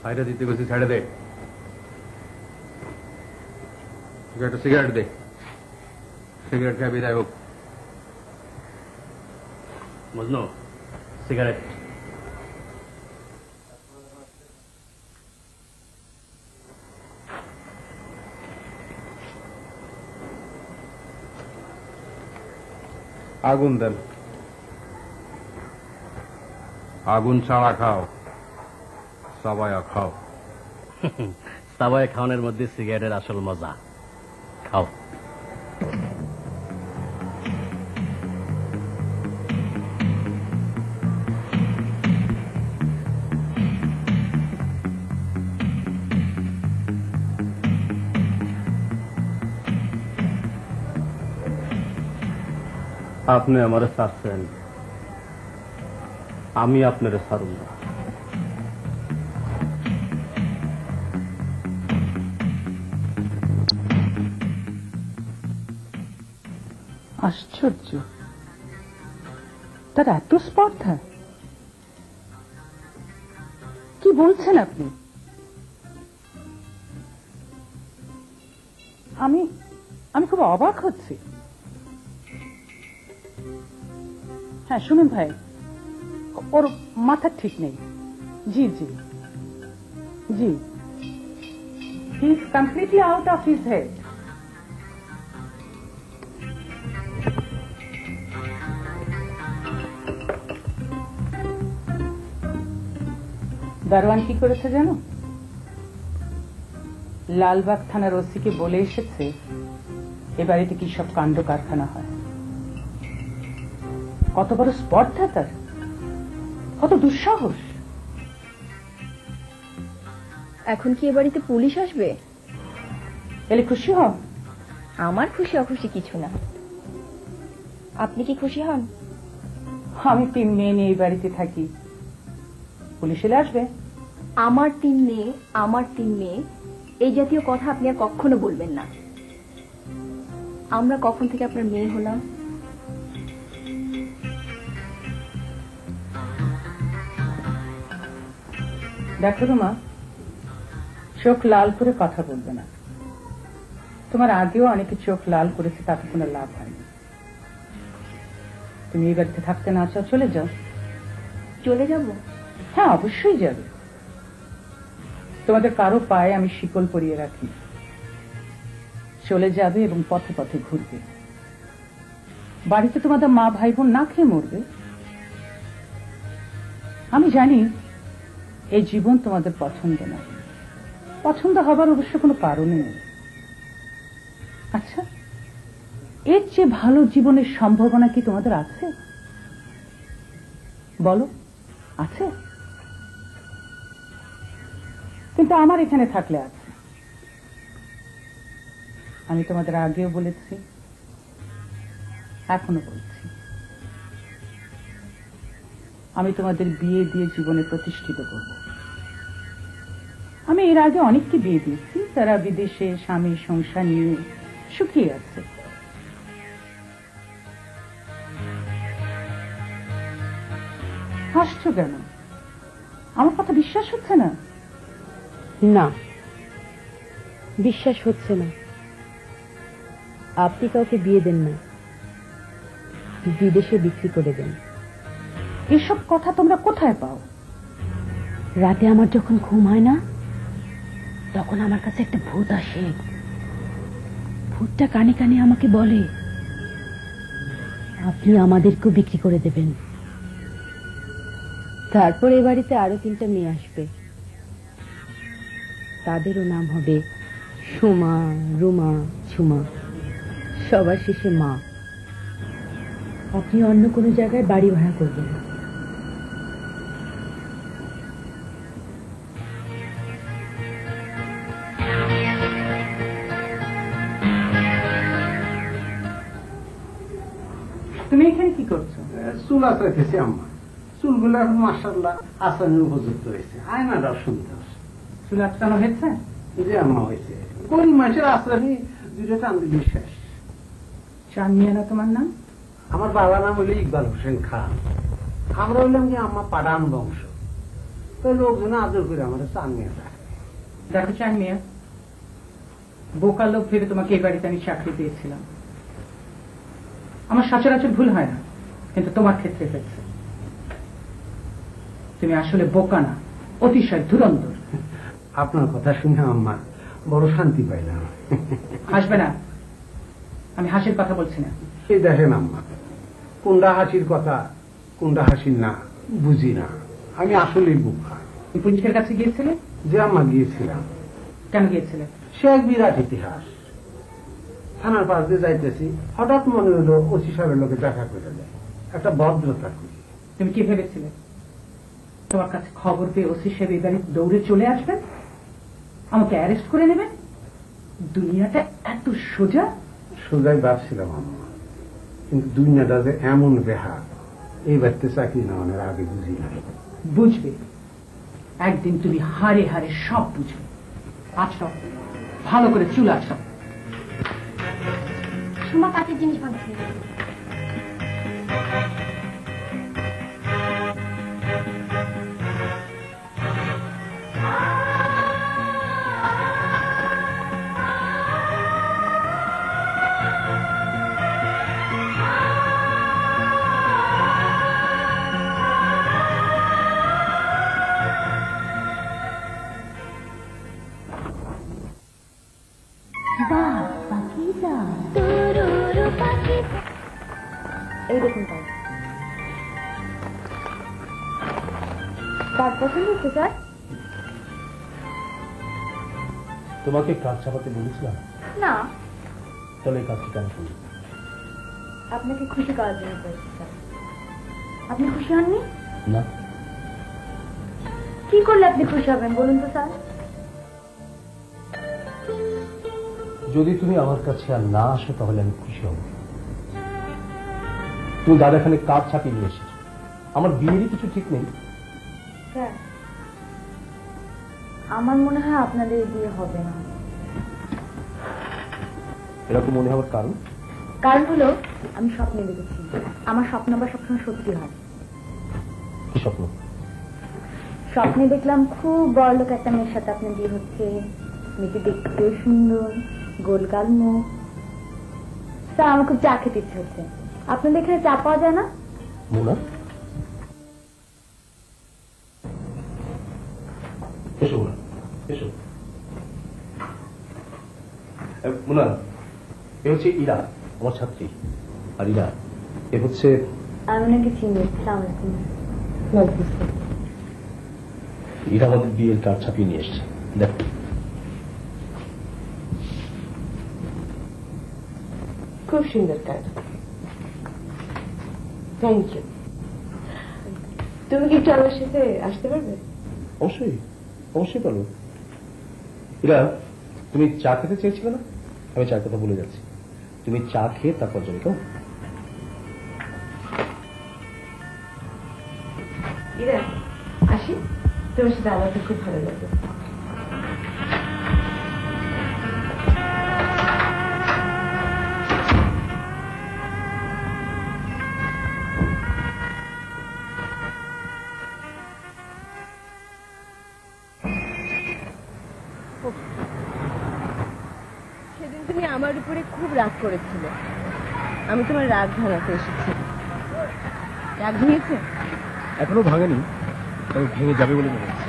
সাইডে দিতে গেছি, সাইডে দে। একটা সিগারেট দে, সিগারেট খাবি তাই হোক। মজনু, সিগারেট। আগুন দেন। আগুন ছাড়া খাও, সাবায়া খাও। সাবায়া খাওয়ানোর মধ্যে সিগারেটের আসল মজা। খাও। আপনি আমারে ছাড়ছেন, আমি আপনারে ছাড়ুন না। আশ্চর্য, তার এত স্পর্ধা! কি বলছেন আপনি? আমি আমি খুব অবাক হচ্ছি। হ্যাঁ শুনুন ভাই, ওর মাথা ঠিক নেই। জি জি জি, he is completely out of his head. দারোয়ান কি করেছে জানো? লালবাগ থানার ওসিকে বলে এসেছে এ বাড়িতে কি সব কাণ্ড কারখানা হয়। কত বড় স্পর্ধা তার, কত দুঃসাহস! এখন কি এ বাড়িতে পুলিশ আসবে? এলে খুশি হন? আমার খুশি অখুশি কিছু না। আপনি কি খুশি হন? আমি 3 মেয়ে নিয়ে এই বাড়িতে থাকি, পুলিশ এলে আসবে? আমার 3 মেয়ে, আমার 3 মেয়ে, এই জাতীয় কথা আপনি আর কখনো বলবেন না। আমরা কখন থেকে আপনার মেয়ে হলাম? দেখো তো মা, চোখ লাল করে কথা বলবে না। তোমার আগেও অনেকে চোখ লাল করেছে, তাতে কোনো লাভ হয়নি। তুমি এই বাড়িতে থাকতে না চাও, চলে যাও। চলে যাব? হ্যাঁ অবশ্যই যাবে। তোমাদের কারো পায়ে আমি শিকল পরিয়ে রাখি। চলে যাবে এবং পথে পথে ঘুরবে। বাড়িতে তোমাদের মা ভাই বোন না খেয়ে মরবে। আমি জানি এই জীবন তোমাদের পছন্দ না, পছন্দ হবার অবশ্য কোনো কারণই নেই। আচ্ছা, এর চেয়ে ভালো জীবনের সম্ভাবনা কি তোমাদের আছে? বলো, আছে? কিন্তু আমার এখানে থাকলে আছে। আমি তোমাদের আগেও বলেছি, এখনো বলছি, আমি তোমাদের বিয়ে দিয়ে জীবনে প্রতিষ্ঠিত করব। আমি এর আগে অনেককে বিয়ে দিয়েছি, তারা বিদেশে স্বামী সংসার নিয়ে সুখী আছে। হাসছো কেন? আমার কথা বিশ্বাস হচ্ছে না? না, বিশ্বাস হচ্ছে না। আপনি কাউকে বিয়ে দেন না, বিদেশে বিক্রি করে দেন। এসব কথা তোমরা কোথায় পাও? রাতে আমার যখন ঘুম হয় না, তখন আমার কাছে একটা ভূত আসে। ভূতটা কানে কানে আমাকে বলে, আপনি আমাদেরকেও বিক্রি করে দেবেন। তারপর এ বাড়িতে আরো 3টা মেয়ে আসবে, তাদেরও নাম হবে সুমা, রুমা, ঝুমা, সবার শেষে মা। আপনি অন্য কোনো জায়গায় বাড়ি ভাড়া করবেন না। তুমি এখানে কি করছো? চুল আঁচড়াইতেছি আম্মা। চুলগুলো মাশাআল্লাহ আসানের উপযুক্ত হয়েছে, আয়নাটাও সুন্দর। চুল আঁচড়ানো হয়েছে? যে আম্মা হয়েছে, কোন মাসের আশ্রানি 2টা টান দিলে শেষ। চাঁদমিয়ানা তোমার নাম? আমার বাবার নাম হলো ইকবাল হোসেন খান। আমরা হইলাম যে আম্মা পাঠান বংশ। তো লোকজন আদর করে আমার চান নিয়ে যায়। দেখো চান মিয়া, বোকা লোক ভেবে তোমাকে এই বাড়িতে আমি চাকরি দিয়েছিলাম। আমার সচরাচর ভুল হয় না, কিন্তু তোমার ক্ষেত্রে হয়েছে। তুমি আসলে বোকা না, অতিশয় ধুরন্ধর। আপনার কথা শুনে আম্মা বড় শান্তি পাইলাম। হাসবে না, আমি হাসির কথা বলছি না। এই দেখেন আম্মা, কোনটা হাসির কথা কোনটা হাসির না বুঝি না। আমি আসলেই বোকা। তুমি পুলিশের কাছে গিয়েছিলে? যে আম্মা গিয়েছিলাম। কেন গিয়েছিলে? সে এক বিরাট ইতিহাস। থানার পাশ দিয়ে যাইতেছি, হঠাৎ মনে হলো ওসি সাহেবের লোকে দেখা করে দেয়, একটা ভদ্রতা করি। তুমি কি ভেবেছিলে তোমার কাছে খবর পেয়ে ওসি সাহেব এই বাড়ি দৌড়ে চলে আসবেন, আমাকে অ্যারেস্ট করে নেবেন? দুনিয়াটা এত সোজা? সোজাই ভাবছিলাম আম্মা, কিন্তু দুনিয়াটা যে এমন বেহা, এই বাড়িতে চাকরি নেওয়ানোর আগে বুঝি না। বুঝবে, একদিন তুমি হারে হারে সব বুঝবে। আচ্ছা, ভালো করে চুল আচ্ছা। সুমা কাঠের জিনিস ভাঙছে। এই দেখুন তাই কার পছন্দ হচ্ছে স্যার? তোমাকে কাজ চাপাতে বলেছিলাম না, তাহলে এই কাজটা কেন করলি? আপনাকে খুশি করার জন্য করেছি স্যার। আপনি খুশি হননি? না, কি করলে আপনি খুশি হবেন বলুন তো স্যার? যদি তুমি আমার কাছে আর না আসো তাহলে আমি খুশি হব। তুমি দাদা এখানে কাজ ছাপিয়ে নিয়ে এসেছো, আমার বিয়েরই কিছু ঠিক নেই। স্যার, আমার মনে হয় আপনাদের বিয়ে হবে না। এরকম মনে হওয়ার কারণ? কারণ হলো আমি স্বপ্নে দেখেছি, আমার স্বপ্ন আবার সবসময় সত্যি হয়। কি স্বপ্ন? স্বপ্নে দেখলাম খুব বড় লোক একটা মেয়ের সাথে আপনার বিয়ে হচ্ছে, মেয়েটি দেখতেও সুন্দর, গোলগাল মুখ। স্যার, আমার খুব চা খেতে ইচ্ছে হচ্ছে। আপনাদের এখানে চা পাওয়া যায় না? মোনা, এসো মোনা, এসো। মোনা, এ হচ্ছে ইরা, আমার ছাত্রী। আর ইরা, এ হচ্ছে। আমি ওনাকে চিনি। ইরা আমাদের বিয়ের কার্ড ছাপিয়ে নিয়ে এসছে, দেখো। খুব সুন্দর কাজ, থ্যাংক ইউ। তুমি কি একটু আমার সাথে আসতে পারবে? অবশ্যই, অবশ্যই পারবো। ইরা, তুমি চা খেতে চেয়েছিলে না? আমি চার কথা বলে যাচ্ছি, তুমি চা খেয়ে তারপর যাবে। কেমন? ইরা, আসি, তোমার সাথে আমার খুব ভালো লাগে। সেদিন তুমি আমার উপরে খুব রাগ করেছিলে, আমি তোমার রাগ ভাঙাতে এসেছি। রাগ ভেঙেছে? এখনো ভাঙেনি, তবে ভেঙে যাবে বলে মনে হচ্ছে।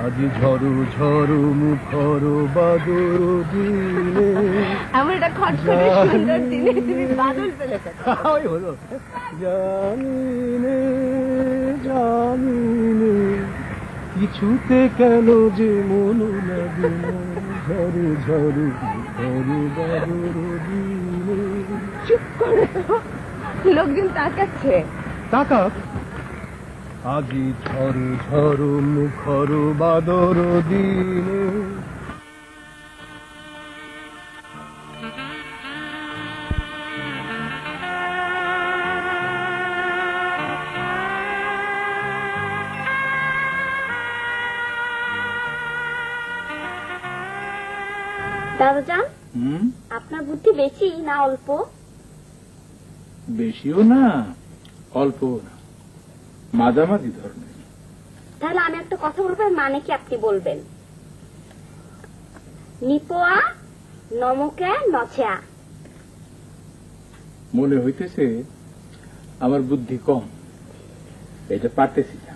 আজি ঝড়ু ঝড়ু মুখর বাদুর দিনে, এমন একটা খটখটে সুন্দর দিনে তুমি বাদল ফেলেছো। ওই হলো। জানিনে জানিনে কিছুতে কেন যে মন লাগে না, ঝড়ু ঝড়ু মুখর বাদুর দিনে। চুপ করে, লোকজন তাকাচ্ছে। তাকাক। আজি ঝড়ু ঝড়ু মুখর বাদর দিনে। দাদাজান, আপনার বুদ্ধি বেশি না অল্প? বেশিও না অল্পও না, মাঝামাঝি ধরনের। তাহলে আমি একটা কথা বলবো, মানে কি আপনি বলবেন। নিপোয়া নমকে নচা। মনে হইতেছে আমার বুদ্ধি কম, এটা পারতেছি না।